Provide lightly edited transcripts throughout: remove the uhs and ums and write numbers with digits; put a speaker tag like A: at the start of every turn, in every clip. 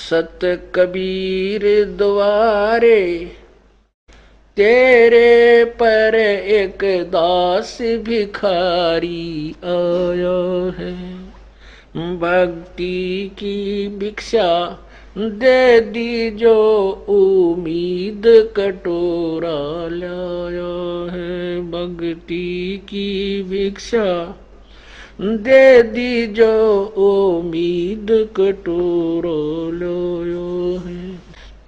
A: सत कबीर द्वारे तेरे पर एक दास भिखारी आया है। भक्ति की भिक्षा दे दी जो उम्मीद कटोरा लाया है। भक्ति की भिक्षा दे दी जो उम्मीद कटोरा लाया है।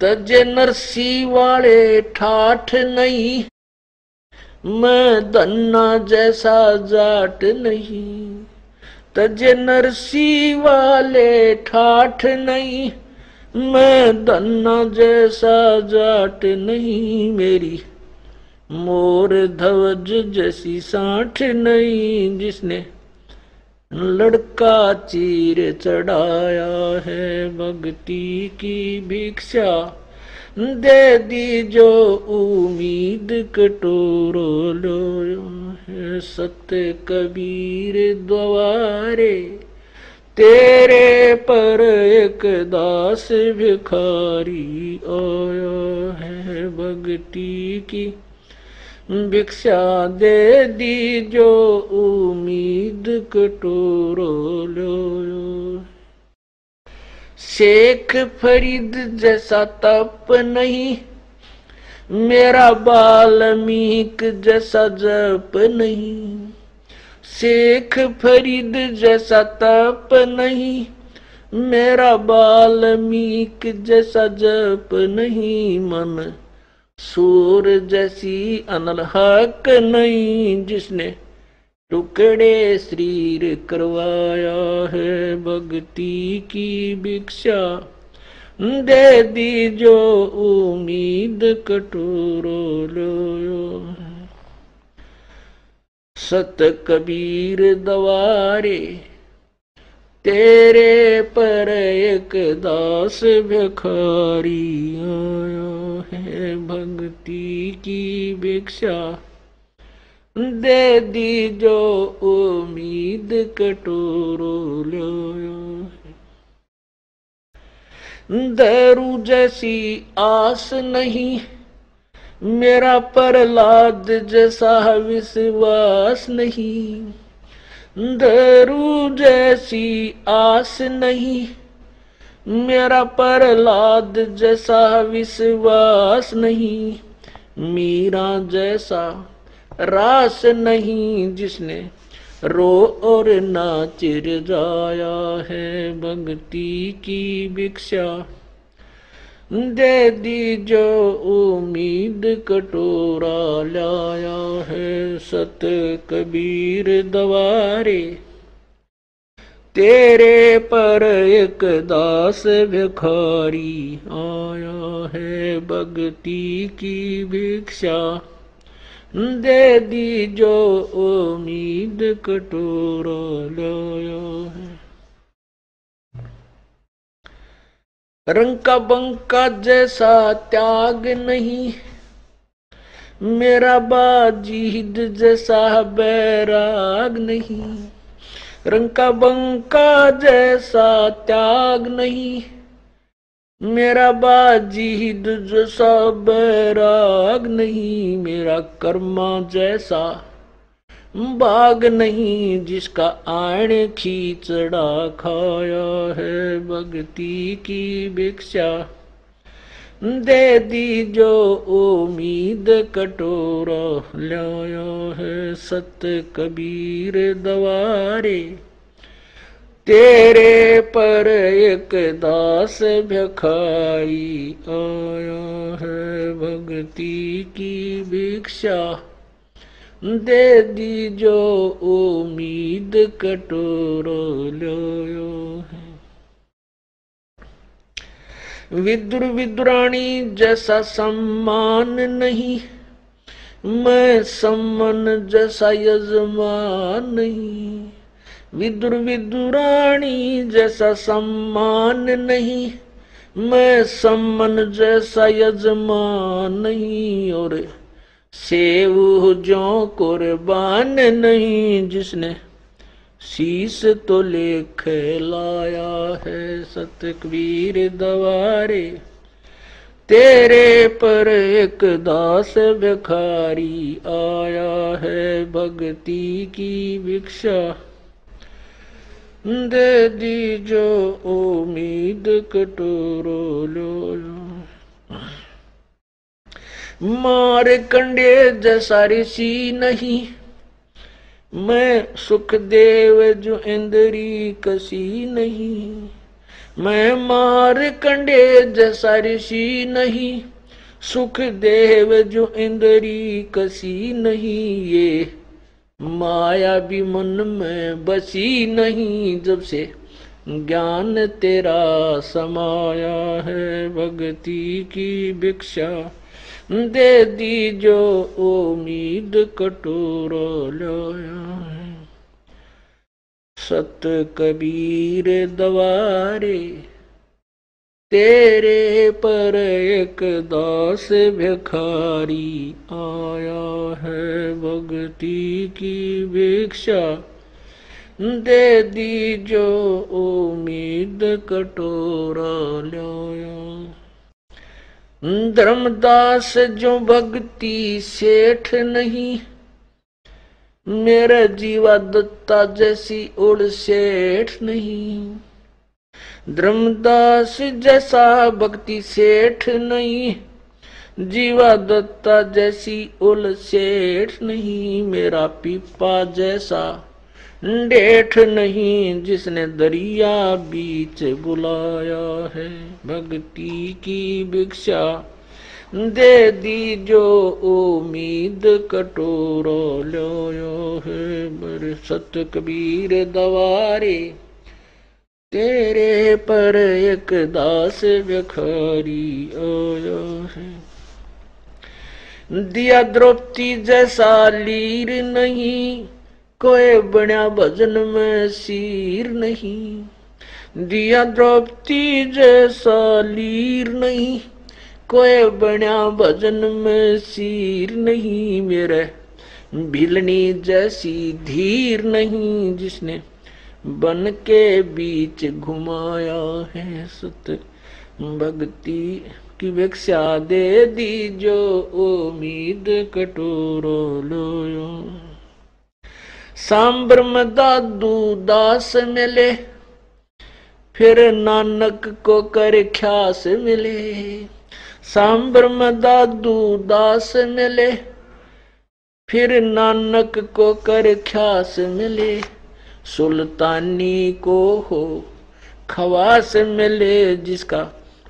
A: तज नरसी वाले ठाठ नहीं, मैं धन्ना जैसा जाट नहीं। तज नरसी वाले ठाठ नहीं, मैं धन्ना जैसा जाट नहीं। मेरी मोर ध्वज जैसी साठ नहीं, जिसने लड़का चीर चढ़ाया है। भक्ति की भिक्षा दे दी जो उम्मीद कटोरो लो है। सत्य कबीर द्वारे तेरे पर एक दास भिखारी आया है। भक्ति की भिक्षा दे दी जो उम्मीद कटोरो लो। शेख फरीद जैसा तप नहीं, मेरा वाल्मीक जैसा जप नहीं। शेख फरीद जैसा तप नहीं, मेरा वाल्मीक जैसा जप नहीं। मन सूर जैसी अनलहक नहीं, जिसने टुकड़े शरीर करवाया है। भक्ति की भिक्षा दे दी जो उम्मीद कटोरो लो। सत कबीर द्वारे तेरे पर एक दास भिखारी आया है। भक्ति की भिक्षा दे दी जो उम्मीद कटोरो लो। दारू जैसी आस नहीं, मेरा प्रहलाद जैसा विश्वास नहीं। दारू जैसी आस नहीं, मेरा प्रहलाद जैसा विश्वास नहीं। मीरा जैसा रास नहीं, जिसने रो और नाच जाया है। भक्ति की भिक्षा दे दी जो उम्मीद कटोरा लाया है। सत कबीर द्वारे तेरे पर एक दास भिखारी आया है। भक्ति की भिक्षा दे दी जो उम्मीद कटोरा लाया है। रंग का बंका जैसा त्याग नहीं, मेरा बाजीद जैसा बैराग नहीं। रंग का बंका जैसा त्याग नहीं, मेरा बाजीद जैसा बैराग नहीं। मेरा कर्मा जैसा बाग नहीं, जिसका आण खींचड़ा खाया है। भक्ति की भिक्षा दे दी जो उम्मीद कटोरा लाया है। सत कबीर द्वारे तेरे पर एक दास भिखारी आया है। भक्ति की भिक्षा दे दी जो उम्मीद कटोरो लो है। विदुर विदुरानी जैसा सम्मान नहीं, मैं सम्मन जैसा यजमान नहीं। विदुर विदुरानी जैसा सम्मान नहीं, मैं सम्मन जैसा यजमान नहीं। और सेव जो कुर्बान नहीं, जिसने शीस तो लेख लाया है सत कबीर दवारे। तेरे पर एक दास भिखारी आया है भक्ति की भिक्षा। दे दी जो उम्मीद कटोरो लो। मार कंडे जैसा ऋषि नहीं, मैं सुखदेव जो इंद्री कसी नहीं। मैं मार कंडे जैसा ऋषि नहीं, सुखदेव जो इंद्री कसी नहीं। ये माया भी मन में बसी नहीं, जब से ज्ञान तेरा समाया है भक्ति की भिक्षा। दे दी जो उम्मीद कटोरा लाया है। सत कबीर दवारे तेरे पर एक दास भिखारी आया है भक्ति की भिक्षा। दे दी जो उम्मीद कटोरा लाया। धर्मदास जो भक्ति सेठ नहीं, मेरा जीवा दत्ता जैसी उड़ सेठ नहीं। धर्मदास जैसा भक्ति सेठ नहीं, जीवा दत्ता जैसी उल सेठ नहीं। मेरा पीपा जैसा डेठ नहीं, जिसने दरिया बीच बुलाया है भक्ति की भिक्षा। दे दी जो उम्मीद कटोरा लाया है। बर सत कबीर दवारे तेरे पर एक दास भिखारी आया है। दिया द्रौपदी जैसा लीर नहीं, कोई बना भजन में सीर नहीं। दिया द्रौपदी जैसा लीर नहीं, कोई बना भजन में सीर नहीं। मेरे भिलनी जैसी धीर नहीं, जिसने बन के बीच घुमाया है सत भक्ति की भिक्षा। दे दी जो उम्मीद कटोरो लोयो। सांबर में दादू दास मिले, फिर नानक को कर ख्यास मिले। सांबर में दादू दास मिले, फिर नानक को कर ख्यास मिले। सुल्तानी को हो खवास मिले, जिसका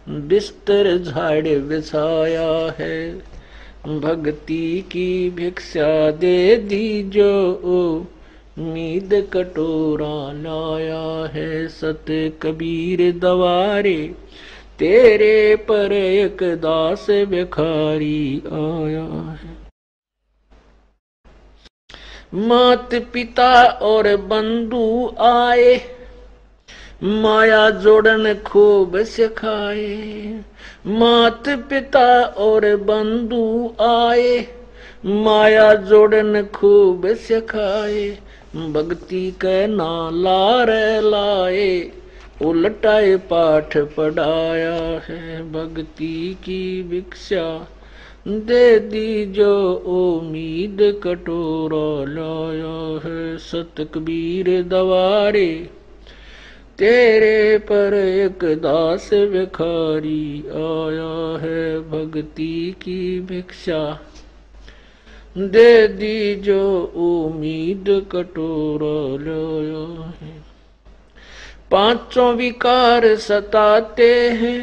A: बिस्तर झाड़ बिछाया है भक्ति की भिक्षा। दे दी जो उम्मीद कटोरा लाया है सत कबीर दवारे। तेरे पर एक दास भिखारी आया है। मात पिता और बंधु आए, माया जोड़न खूब सिखाए। मात पिता और बंधु आए, माया जोड़न खूब सिखाए। भक्ति के नाला रे लाए, उलटाए पाठ पढ़ाया है भक्ति की भिक्षा। दे दी जो उम्मीद कटोरा लाया है सत कबीर दवारे। तेरे पर एक दास भिखारी आया है भक्ति की भिक्षा। दे दी जो उम्मीद कटोरा लाया है। पांचों विकार सताते हैं,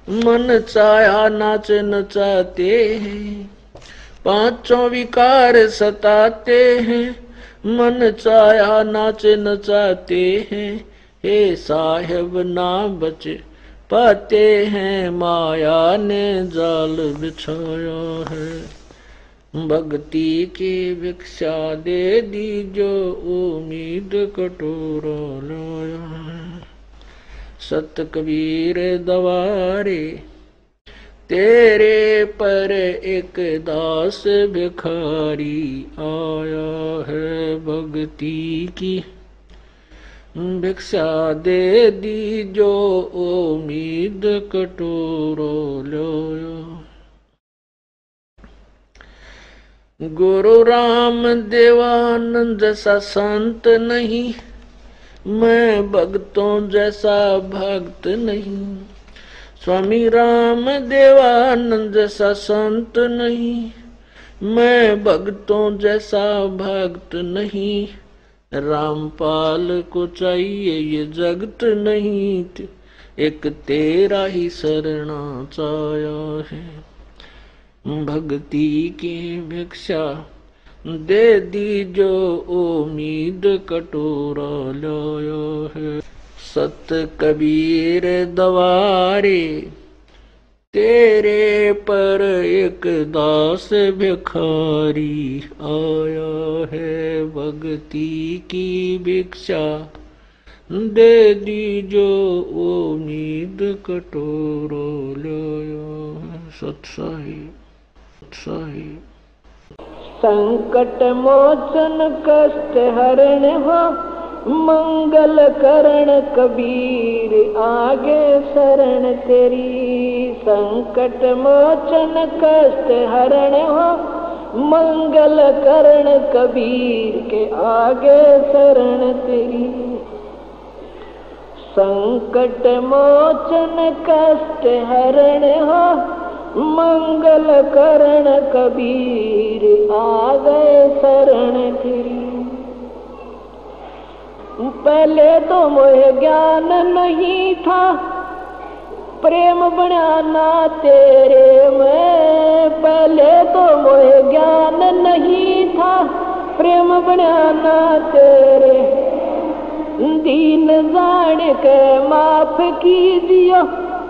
A: मन चाहा नाच नचाते हैं। पांचों विकार सताते हैं, मन चाहा नाच नचाते हैं। हे साहेब ना बच पाते हैं, माया ने जाल बिछाया है भक्ति की भिक्षा। दे दी जो उम्मीद कटोरा लाया है सत कबीर दवारे। तेरे पर एक दास भिखारी आया है भक्ति की भिक्षा दे दीजो उम्मीद कटोरो लो। गुरु राम देवानंद जैसा संत नहीं, मैं भक्तों जैसा भक्त नहीं। स्वामी राम देवानंद जैसा संत नहीं, मैं भक्तों जैसा भक्त नहीं। रामपाल को चाहिए ये जगत नहीं, एक तेरा ही शरणा चाया है। भक्ति की भिक्षा दे दीजो उम्मीद कटोरा लाया है। सत कबीर दवारे तेरे पर एक दास भिखारी आया है। भक्ति की भिक्षा दे दीजो उम्मीद कटोरो लाया है। सत्साहिब
B: संकट मोचन कष्ट हरण हो, मंगल करण कबीर आगे शरण तेरी। संकट मोचन कष्ट हरण हो, मंगल करण कबीर के आगे शरण तेरी। संकट मोचन कष्ट हरण हो, मंगल करण कबीर आ गए शरण तेरी। पहले तो मोह ज्ञान नहीं था, प्रेम बनाना तेरे में। पहले तो मोह ज्ञान नहीं था, प्रेम बनाना तेरे। दीन जान के माफ कीजियो,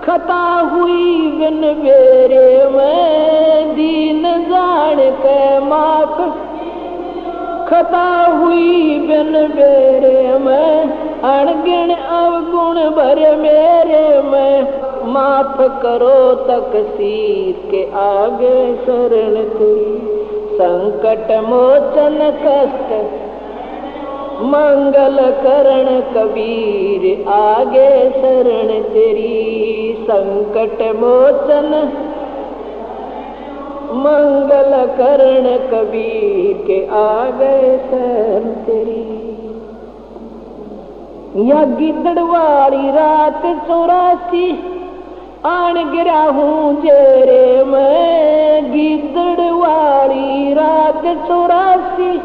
B: खता हुई बिन बेरे में। दीन जान के माफ खता हुई बिन बेरे में। अणगिण अवगुण भरे मेरे में, माफ करो तकसीर के आगे शरण तेरी। संकट मोचन कष्ट मंगल करण कबीर आगे शरण तेरी। संकट मोचन मंगल करण कबीर के आगे शरण तेरी। या गिद्दड़ वाली रात 84 आन गिरा हूँ जेरे में। गिद्दड़ वाली रात 84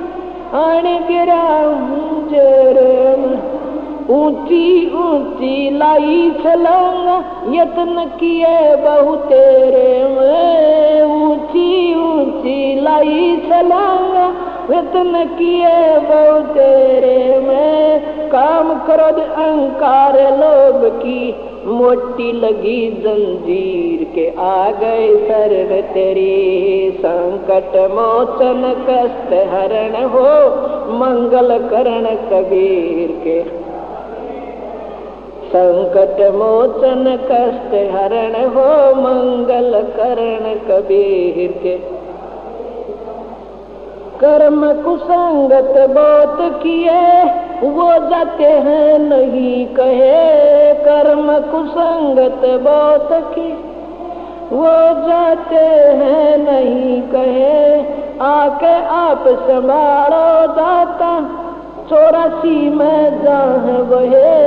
B: आन गिरा हूँ जेरे में। ऊंची ऊंची लाई छलांगा, यत्न किए बहु तेरे में। ऊंची ऊंची लाई छलांगा, यत्न किए बहु तेरे में। काम क्रोध अहंकार लोभ की मोटी लगी जंजीर के आ गए शरण तेरी। संकट मोचन कष्ट हरण हो, मंगल करण कबीर के। संकट मोचन कष्ट हरण हो, मंगल करण कबीर के। कर्म कुसंगत बहुत किए, वो जाते हैं नहीं कहे। कर्म कुसंगत बहुत किए, वो जाते हैं नहीं कहे। आके आप संभालो दाता, 84 में जहाँ वहे।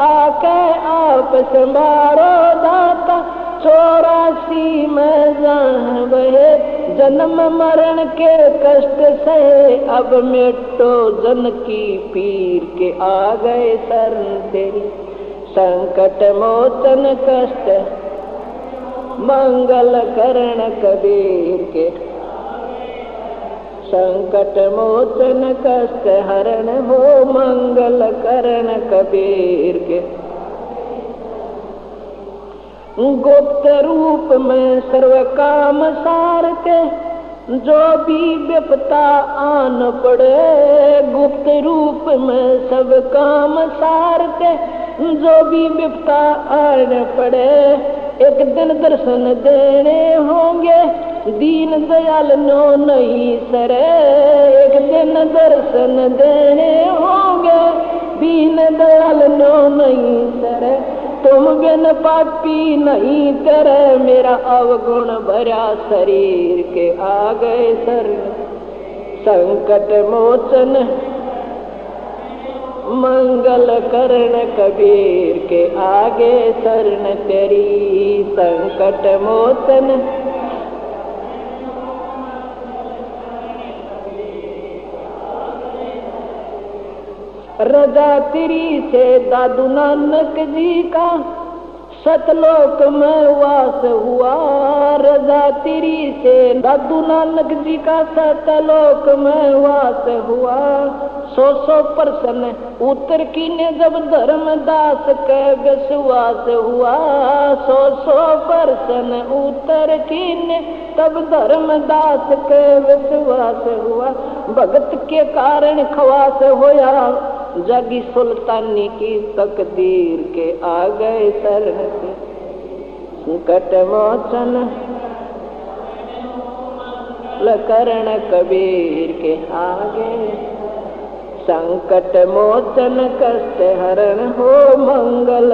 B: आके आप संभालो दाता, 84 में जहाँ वहे। जन्म मरण के कष्ट सहे, अब मिटो जन की पीर के आ गए शरण तेरी। संकट मोचन कष्ट मंगल करण कबीर के। संकट मोचन कष्ट हरण हो, मंगल करण कबीर के। गुप्त रूप में सर्व काम सारते, जो भी विपता आन पड़े। गुप्त रूप में सब काम सारते, जो भी विपता आन पड़े। एक दिन दर्शन देने होंगे, दीन दयाल नो नहीं सरे। एक दिन दर्शन देने होंगे, दीन दयाल नो नहीं सरे, तुम बिन पापी नहीं करे। मेरा अवगुण भरा शरीर के आ गए शरण, संकट मोचन मंगल करण कबीर के आगे शरण तेरी। संकट मोचन रजा तेरी से दादू नानक जी का सतलोक में वास हुआ। रजा तेरी से दादू नानक जी का सतलोक में वास हुआ। 100% उत्तर की ने जब धर्मदास के विश्वास हुआ। 100% उत्तर की ने तब धर्मदास के विश्वास हुआ। भगत के कारण खवास होया, जागी सुल्तानी की तकदीर के आ गए शरण के। संकट मोचन करण कबीर के आगे। संकट मोचन कष्ट हरण हो मंगल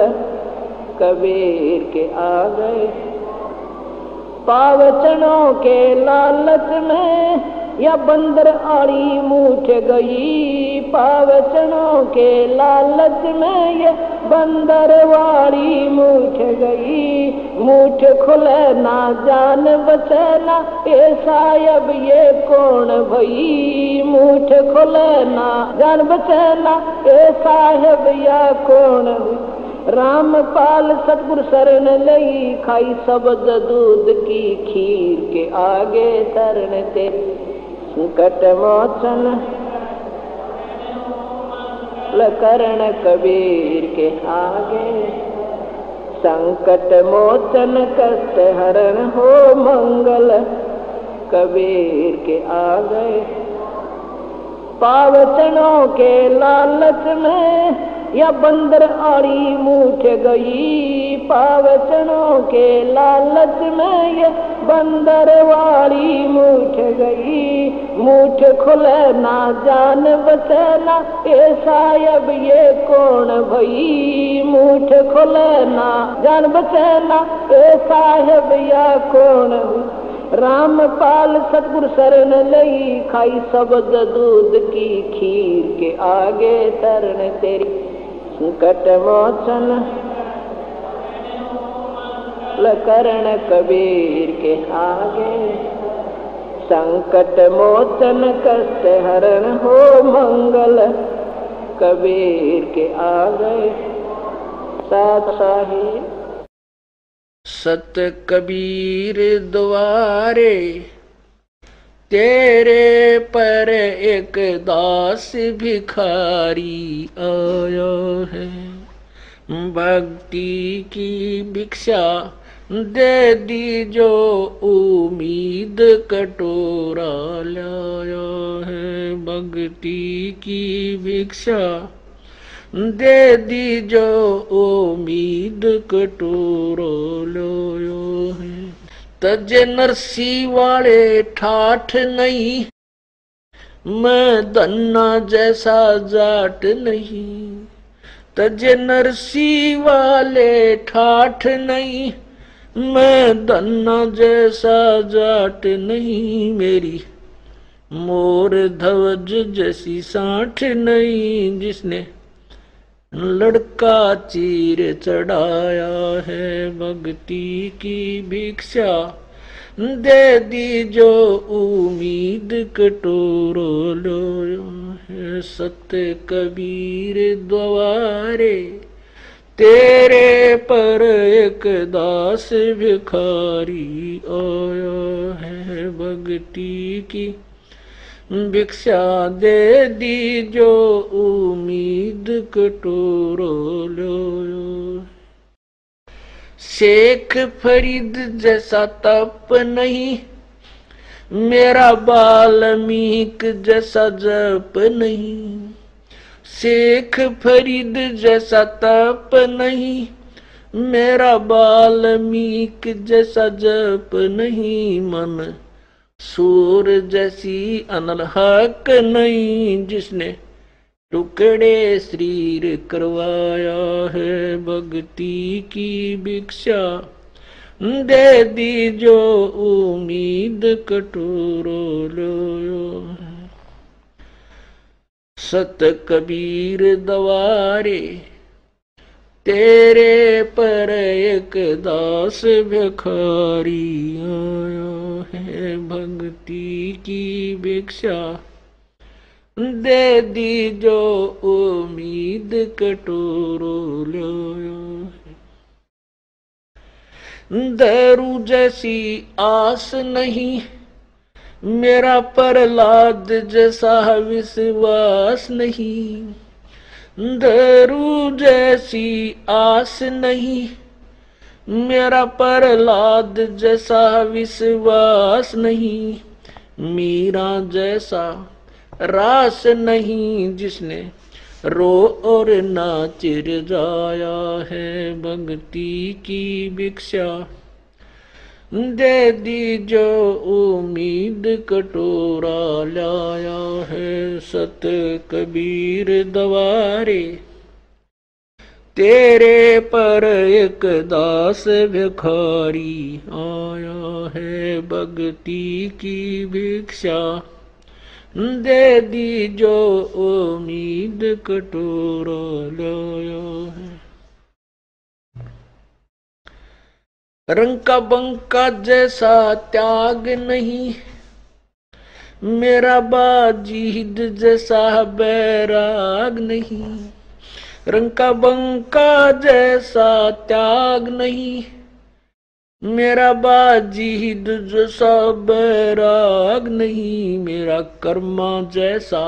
B: कबीर के आ गए। पावचनों के लालच में या बंदर आड़ी मूठ गई। पावचनों के लालच में ये बंदर वाड़ी मूठ गई। मूठ खुले ना जान बचना, ए साहब ये कौन भई। मूठ खुले ना जान बचना, ए साहब या कौन हुई। रामपाल सतगुरु शरण लई, खाई शब्द दूध की खीर के आगे शरण तेरी। संकट मोचन करण कबीर के आगे। संकट मोचन कष्ट हरण हो मंगल कबीर के आगे। पावचनों के लालच में या बंदर आड़ी मूठ गई। पावचनों के लालच में ये बंदर वाड़ी मूठ गई। मूठ खुले ना जान बचना, ए साहब ये कौन भई। मूठ खुले ना जान बचना, ए साहब या कौन हुई। रामपाल सतगुरु शरण लई, खाई शब्द दूध की खीर के आगे शरण तेरी। संकट मोचन करण कबीर के आगे। संकट मोचन कष्ट हरण हो मंगल कबीर के आगे। साथ साहिब
A: सत कबीर द्वारे, तेरे पर एक दास भिखारी आया है। भक्ति की भिक्षा दे दी जो उम्मीद कटोरा लाया है। भक्ति की भिक्षा दे दी जो उम्मीद कटोरा लाया है। तजे नरसी वाले ठाठ नहीं, मैं धन्ना जैसा जाट नहीं। तजे नरसी वाले ठाठ नहीं, मैं धन्ना जैसा जाट नहीं। मेरी मोर ध्वज जैसी साठ नहीं, जिसने लड़का चीर चढ़ाया है। भक्ति की भिक्षा दे दी जो उम्मीद कटोरो लो है। सत्य कबीर द्वारे, तेरे पर एक दास भिखारी आया है। भक्ति की भिक्षा दे दी जो उम्मीद कटोरो लो। शेख फरीद जैसा तप नहीं, मेरा वाल्मीक जैसा जप नहीं। शेख फरीद जैसा तप नहीं, मेरा वाल्मीक जैसा जप नहीं। मन सूर जैसी अनल हक नहीं, जिसने टुकड़े शरीर करवाया है भक्ति की भिक्षा, दे दी जो उम्मीद कटोरो लो। सत कबीर दवारे तेरे पर एक दास भिखारी आया है भक्ति की भिक्षा, दे दी जो उम्मीद कटोरो लो। दारू जैसी आस नहीं मेरा प्रहलाद जैसा विश्वास नहीं, दारू जैसी आस नहीं मेरा प्रहलाद जैसा विश्वास नहीं, मीरा जैसा रास नहीं जिसने रो और नाच जाया है भक्ति की भिक्षा, दे दी जो उम्मीद कटोरा लाया है। सत कबीर दवारे तेरे पर एक दास भिखारी आया है भक्ति की भिक्षा, दे दी जो उम्मीद कटोरा लाया है। रंग का बंका जैसा त्याग नहीं मेरा बाजीद जैसा बैराग नहीं, रंग का बंका जैसा त्याग नहीं मेरा बाजीद जैसा बैराग नहीं, मेरा कर्मा जैसा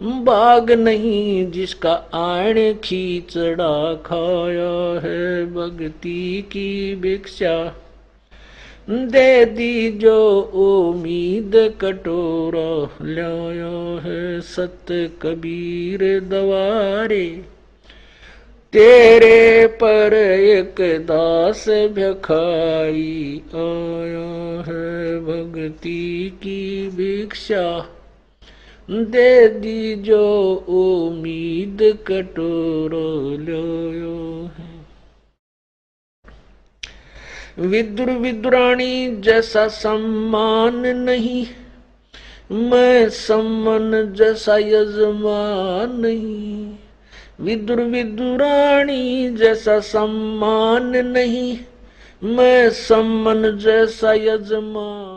A: बाग नहीं जिसका आण खींचड़ा खाया है भक्ति की भिक्षा, दे दी जो उम्मीद कटोरा लाया है। सत कबीर दवारे तेरे पर एक दास भिखारी आया है भक्ति की भिक्षा, दे दी जो उम्मीद कटोरा लाया है। विदुर विदुरानी जैसा सम्मान नहीं मैं सम्मन जैसा यजमान नहीं, विदुर विदुरानी जैसा सम्मान नहीं मैं सम्मन जैसा यजमान